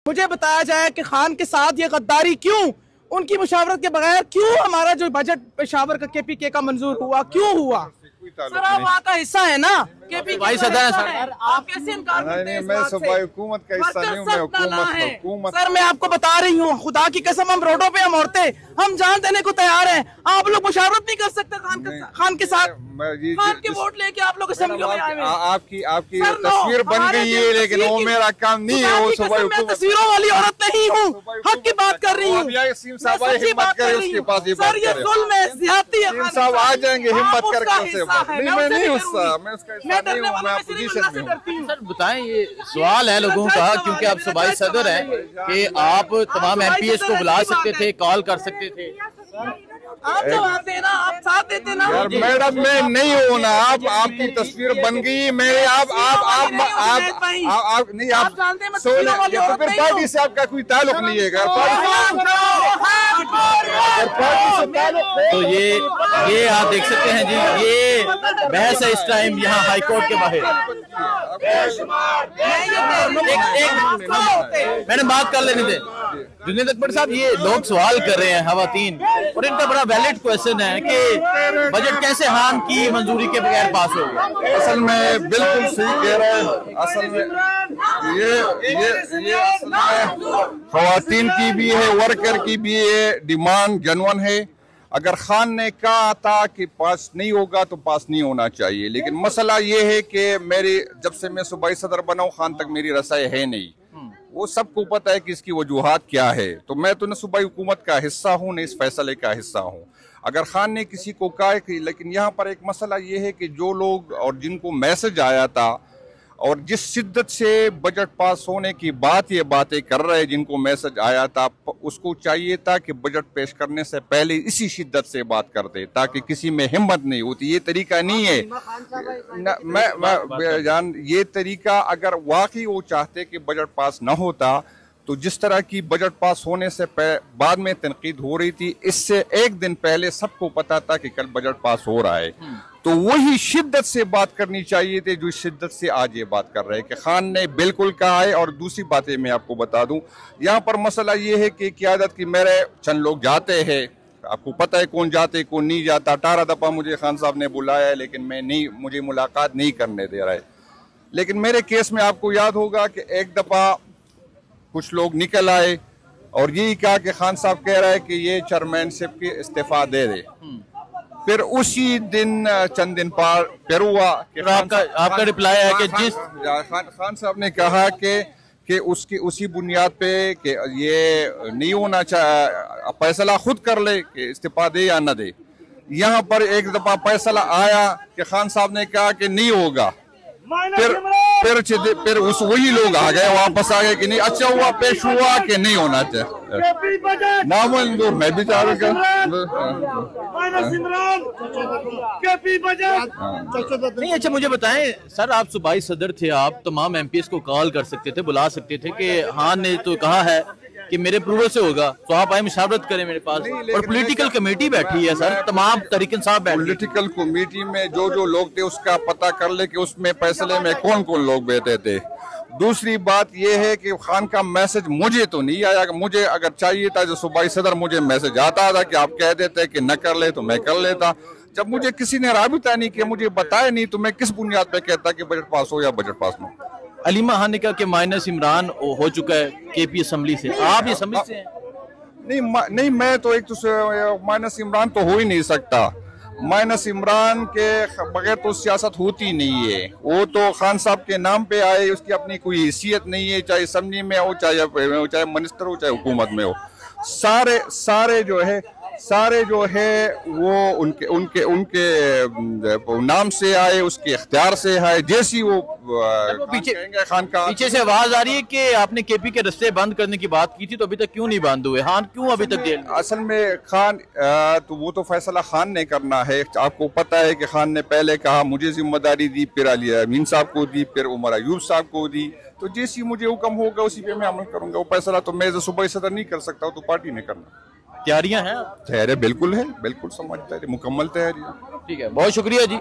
मुझे बताया जाए कि खान के साथ ये गद्दारी क्यों, उनकी मुशावरत के बगैर क्यों हमारा जो बजट पेशावर का KPK का मंजूर हुआ, क्यों हुआ? सर आप वहाँ का हिस्सा है ना, KPK भाई सदा है सर। आप कैसे इनकार करते हैं? मैं सूबाई हुकूमत का हिस्सा नहीं हूँ, मैं हुकूमत। सर मैं आपको बता रही हूँ, खुदा की कसम हम रोडों पे हम औरतें हम जान देने को तैयार हैं। आप लोग मुशावरत नहीं कर सकते खान के साथ। खान के वोट लेके आप लोग असेंबली में आए हैं। आपकी तस्वीर बन गई है, लेकिन वो मेरा काम नहीं है। वो सूबाई मैं तस्वीरों वाली औरत नहीं हूँ, हक की बात कर रही हूँ। सर ये जुल्म है, ज्यादती है। साहब आ जाएंगे हिम्मत करके। मैं नहीं उसका, मैं उसका हिस्सा नहीं हूँ, मैं अपोजिशन में हूँ। सर बताएं, ये सवाल है लोगों का, क्योंकि आप सूबाई सदर हैं कि आप तमाम MPs को बुला सकते थे, कॉल कर सकते थे। आप जवाब देना, आप साथ देते ना। यार मैडम मैं नहीं हूँ ना, आपकी तस्वीर बन गई। मैं आप नहीं, आप तो फिर पार्टी से आपका कोई ताल्लुक नहीं है। तो ये आप देख सकते हैं जी, ये बहस है इस टाइम यहाँ हाई कोर्ट के बाहर। मैंने बात कर लेने दे। जुनेद अकबर साहब, ये लोग सवाल कर रहे हैं खवातीन, और इनका बड़ा वैलिड क्वेश्चन है कि बजट कैसे खान की मंजूरी के बगैर पास होगा। असल में बिल्कुल सही कह रहे हैं। असल में ये खवातीन की भी है, वर्कर की भी है, डिमांड जनवन है। अगर खान ने कहा था कि पास नहीं होगा तो पास नहीं होना चाहिए, लेकिन मसला ये है कि जब से मैं सूबाई सदर बना हूं, खान तक मेरी रसाई है नहीं। वो सबको पता है कि इसकी वजूहात क्या है। तो मैं तो न सूबाई हुकूमत का हिस्सा हूँ, न इस फैसले का हिस्सा हूँ। अगर खान ने किसी को कहा कि, लेकिन यहाँ पर एक मसला ये है कि जो लोग और जिनको मैसेज आया था और जिस शिद्दत से बजट पास होने की ये बातें कर रहे हैं, जिनको मैसेज आया था, उसको चाहिए था कि बजट पेश करने से पहले इसी शिद्दत से बात करते, ताकि किसी में हिम्मत नहीं होती। ये तरीका नहीं है। ये तरीका अगर वाकई वो चाहते कि बजट पास न होता, तो जिस तरह की बजट पास होने से बाद में तनकीद हो रही थी, इससे एक दिन पहले सबको पता था कि कल बजट पास हो रहा है। तो वही शिद्दत से बात करनी चाहिए थी जो शिद्दत से आज ये बात कर रहे हैं कि खान ने बिल्कुल कहा है। और दूसरी बातें मैं आपको बता दूं, यहाँ पर मसला ये है कि क़यादत की मेरे चंद लोग जाते हैं, आपको पता है कौन जाते कौन नहीं जाता। 18 दफ़ा मुझे खान साहब ने बुलाया है, लेकिन मुझे मुलाकात नहीं करने दे रहा है। लेकिन मेरे केस में आपको याद होगा कि एक दफ़ा कुछ लोग निकल आए और यही कहा कि खान साहब कह रहा है कि ये चेयरमैनशिप की इस्तीफा दे दे। फिर उसी दिन चंद दिन पर हुआ कि आपका रिप्लाई है कि जिस खान साहब ने कहा कि उसकी उसी बुनियाद पे कि ये नहीं होना चाहिए, फैसला खुद कर ले कि इस्तीफा दे या न दे। यहाँ पर एक दफा फैसला आया कि खान साहब ने कहा कि नहीं होगा। फिर वही लोग आ गए, वापस आ गए कि नहीं, अच्छा हुआ पेश हुआ कि नहीं होना चाहिए। नामंजूर मैं भी चाह रहा नहीं। अच्छा मुझे बताएं सर, आप सूबाई सदर थे, आप तमाम MPs को कॉल कर सकते थे, बुला सकते थे कि खान ने तो कहा है कि मेरे अप्रूवल से होगा, तो आप आए मुशावरत करें मेरे पास। और पॉलिटिकल कमेटी बैठी है सर, तमाम तरीके साहब बैठे। पॉलिटिकल कमेटी में जो लोग थे उसका पता कर ले कि उसमें फैसले में कौन कौन लोग बैठे थे। दूसरी बात यह है कि खान का मैसेज मुझे तो नहीं आया। मुझे अगर चाहिए था जो सूबाई सदर, मुझे मैसेज आता था कि आप कह देते कि न कर ले तो मैं कर लेता। जब मुझे किसी ने राबिता नहीं किया, मुझे बताया नहीं, तो मैं किस बुनियाद पे कहता कि बजट पास हो या बजट पास न हो। अलीमा खान ने कहा कि माइनस इमरान हो चुका है KP असेंबली से, आप ये समझते हैं? नहीं, मैं तो एक तो माइनस इमरान तो हो ही नहीं सकता। माइनस इमरान के बगैर तो सियासत होती नहीं है। वो तो खान साहब के नाम पे आए, उसकी अपनी कोई हैसियत नहीं है, चाहे असेंबली में हो, चाहे मिनिस्टर हो, चाहे हुकूमत में हो। सारे जो है वो उनके नाम से आए, उसके इख्तियार से आए। जैसी वो खान का पीछे से आवाज आ रही है कि आपने KP के रस्ते बंद करने की बात की थी, तो अभी तक क्यों नहीं बंद हुए? खान क्यों अभी तक जेल? असल में खान तो वो तो फैसला खान ने करना है। आपको पता है कि खान ने पहले कहा मुझे जिम्मेदारी दी, फिर अली अमीन साहब को दी, फिर उमर अयूब साहब को दी। तो जैसी मुझे हुक्म होगा उसी पे मैं अमल करूंगा। वो फैसला तो मैं सूबाई सदर नहीं कर सकता, तो पार्टी ने करना। तैयारियां हैं? तैयारी बिल्कुल है, बिल्कुल समझता है, मुकम्मल तैयारी। ठीक है, बहुत शुक्रिया जी।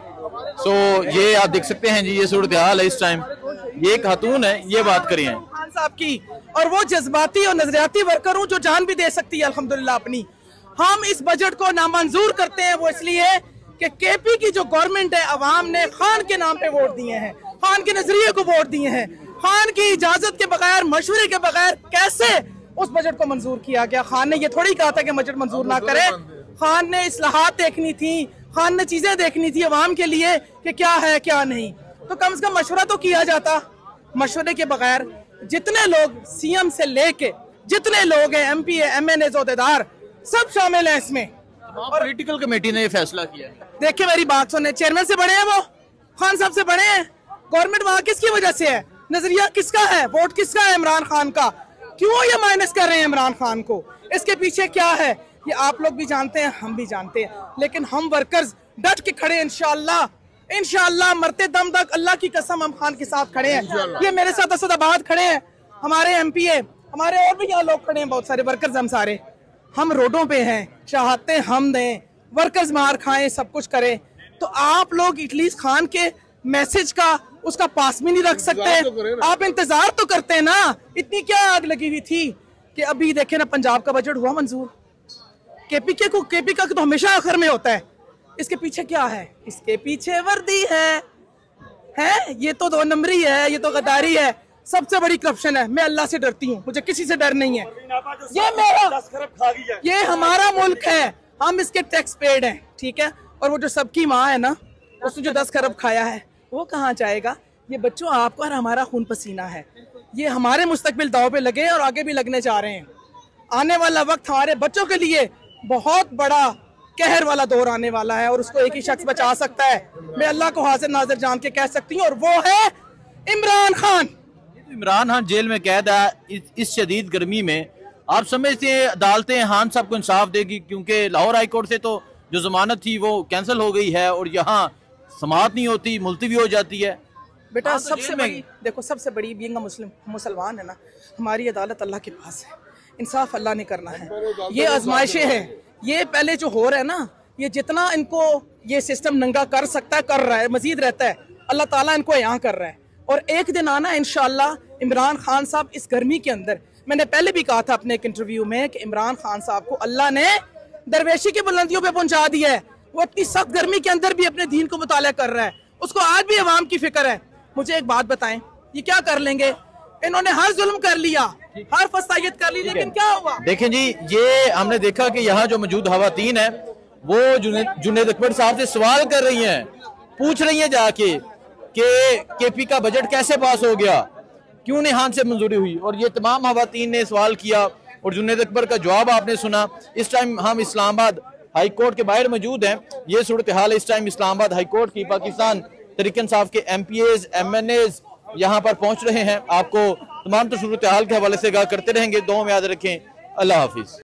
सो ये आप देख सकते हैं जी, ये सूरत हाल है इस टाइम। ये खातून है, ये बात करिए। खान साहब की, और वो जज्बाती और नजरियाती वर्कर हूँ जो जान भी दे सकती है अल्हम्दुलिल्लाह अपनी। हम इस बजट को नामंजूर करते हैं वो इसलिए कि केपी की जो गवर्नमेंट है, अवाम ने खान के नाम पे वोट दिए हैं, खान के नजरिए को वोट दिए हैं। खान की इजाजत के बगैर, मशवरे के बगैर कैसे उस बजट को मंजूर किया गया? खान ने ये थोड़ी कहा था कि बजट मंजूर ना करे। खान ने इस्लाहात देखनी थी, खान ने चीजें देखनी थी अवाम के लिए कि क्या है क्या नहीं। तो कम से कम मशवरा तो किया जाता। मशवरे के बगैर जितने लोग सीएम से लेके जितने लोग हैं, MP, MNA, ओहदेदार, सब शामिल हैं इसमें। और पॉलिटिकल कमेटी ने ये फैसला किया। देखिए मेरी बात सुने, चेयरमैन से बड़े हैं वो, खान साहब से बड़े हैं। गवर्नमेंट वहां किसकी वजह से है? नजरिया किसका है? वोट किसका है? इमरान खान का। क्यों ये माइनस कर रहे हैं इमरान खान को? इसके पीछे क्या है ये आप लोग भी जानते हैं, हम भी जानते हैं, लेकिन हम वर्कर्स डट के खड़े हैं। इंशाल्लाह मरते दम तक, अल्लाह की कसम, हम खान के साथ खड़े हैं। ये मेरे साथ असदाबाद खड़े हैं, हमारे MPA, हमारे और भी यहाँ लोग खड़े हैं, बहुत सारे वर्कर्स। हम सारे हम रोडों पे हैं, चाहते हम दें, वर्कर्स मार खाएं, सब कुछ करें। तो आप लोग एटलीस्ट खान के मैसेज का उसका पास भी नहीं रख सकते। आप इंतजार तो करते हैं ना। इतनी क्या आग लगी हुई थी कि अभी देखे ना, पंजाब का बजट हुआ मंजूर। केपी का तो हमेशा आखिर में होता है। इसके पीछे क्या है? इसके पीछे वर्दी है ये तो 2 नंबरी है, ये तो गद्दारी है, सबसे बड़ी करप्शन है। मैं अल्लाह से डरती हूँ, मुझे किसी से डर नहीं है। ये मेरा, ये हमारा मुल्क है, हम इसके टैक्स पेड हैं, ठीक है। और वो जो सबकी माँ है ना, उसने जो 10 खरब खाया है, वो कहाँ जाएगा? ये बच्चों, आपका और हमारा खून पसीना है। ये हमारे मुस्तकबिल दाव पे लगे और आगे भी लगने जा रहे हैं। आने वाला वक्त हमारे बच्चों के लिए बहुत बड़ा कहर वाला दौर आने वाला है, और उसको एक ही शख्स बचा सकता है। मैं अल्लाह को हाजिर नाजिर जान के कह सकती हूँ, और वो है इमरान खान। इमरान खान जेल में कैद है इस शदीद गर्मी में। आप समझते हैं अदालतें खान साहब को इंसाफ देगी? क्योंकि लाहौर हाई कोर्ट से तो जो जमानत थी वो कैंसिल हो गई है, और यहाँ समाअत नहीं होती, मुलतवी हो जाती है। बेटा सबसे बड़ी, देखो सबसे बड़ी बीइंग अ मुसलमान है ना, हमारी अदालत अल्लाह के पास है। इंसाफ अल्लाह ने करना है। ये आजमाइशें हैं, ये पहले जो हो रहा है ना, ये जितना इनको ये सिस्टम नंगा कर सकता है कर रहा है, मजीद रहता है। अल्लाह ताला इनको यहाँ कर रहा है, और एक दिन आना इंशाअल्लाह इमरान खान साहब इस गर्मी के अंदर, मैंने पहले भी कहा था अपने एक इंटरव्यू में कि इमरान खान साहब को अल्लाह ने दरवेशी की बुलंदियों पे पहुंचा दिया है। वो इतनी सख्त गर्मी के अंदर भी अपने दीन को मुताला कर रहा है, उसको आज भी अवाम की फिक्र है। मुझे एक बात बताएं, ये क्या कर लेंगे? इन्होंने हर जुल्म कर लिया, हर फसायत कर ली, लेकिन क्या हुआ? देखें जी, ये हमने देखा कि यहाँ जो मौजूद खवातीन है वो जुनैद अकबर साहब से सवाल कर रही हैं, पूछ रही हैं जाके कि केपी का बजट कैसे पास हो गया, क्यों नहीं खान से मंजूरी हुई। और ये तमाम खवातीन ने सवाल किया, और जुनैद अकबर का जवाब आपने सुना। इस टाइम हम इस्लामाबाद हाई कोर्ट के बाहर मौजूद हैं। ये सूरत हाल इस टाइम इस्लामाबाद हाई कोर्ट की। पाकिस्तान तहरीक इंसाफ के MPAs, MNAs यहाँ पर पहुंच रहे हैं। आपको तमाम सूरत हाल के हवाले से आगाह करते रहेंगे। दुआ में याद रखें। अल्लाह हाफिज।